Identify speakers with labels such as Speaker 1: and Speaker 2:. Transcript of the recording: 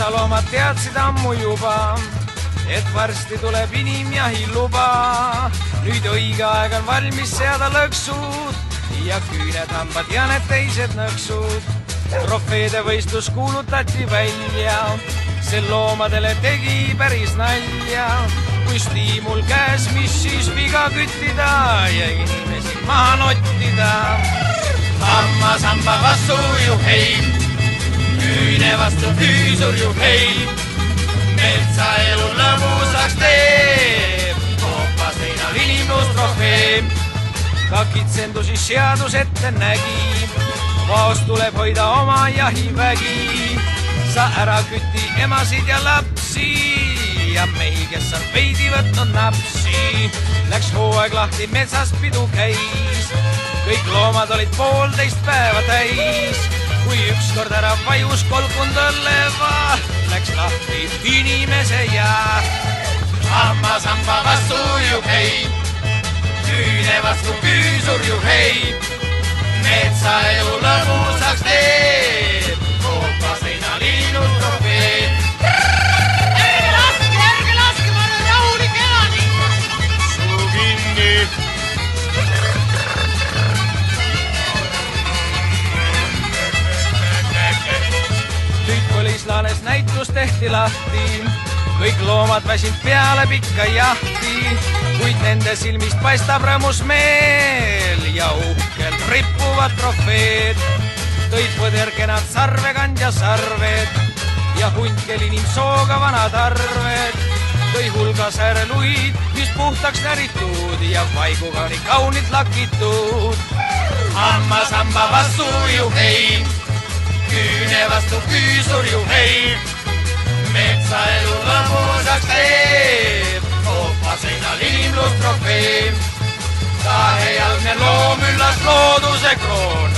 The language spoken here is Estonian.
Speaker 1: metsaloomad teadsid ammu juba, et varsti tuleb inimjahiluba. Nüüd õige aeg on valmis seada lõksud ja küüned, hambad ja need teised nõksud. Trofeede võistlus kuulutati välja, see loomadele tegi päris nalja. Kui stiimul käes, mis siis viga küttida ja inimesi maha nottida. Hammas hamba vastu juhhei, küüne vastu küüsur juhhei. Metsaelu lõbusaks teeb, koopas seinal inimlus trofee. Ka kitsendusi seadus ette nägi, vaost tuleb hoida oma jahivägi. Sa ära küti emasid ja lapsi ja mehi, kes on veidi võtnud napsi. Läks hooaeg lahti, metsas pidu käis, kõik loomad olid 1,5 päeva täis. Kui ükskord ära vajus kolkund õlleva, läks lahti inimese ja hammas hamba vastu juhhei, küüne vastu küüsur juhhei. Metsaelu lõbusaks teeb, koopas seinal ilus trofee.
Speaker 2: Ärge laske, ma olen rahulik elanik.
Speaker 1: Suu kinni. Tüütpolislaanes näitus tehti lahti, kõik loomad väsinud peale pikka jahti, kuid nende silmist paistab rõõmus meel ja uhkelt rippuvad trofeed. Tõid põderkenad sarvekandja sarved ja huntkel inimsooga vanad arved. Tõi hulga sääreluid, mis puhtaks näritud ja vaiguga oli kaunid lakitud. Hammas hamba vastu juhhei, küüne vastu küüsur juhhei. Metsaelu lõbusaks teeb, koopa seinal inimlus trofee. Kahejalgne loom üllas looduse kroon.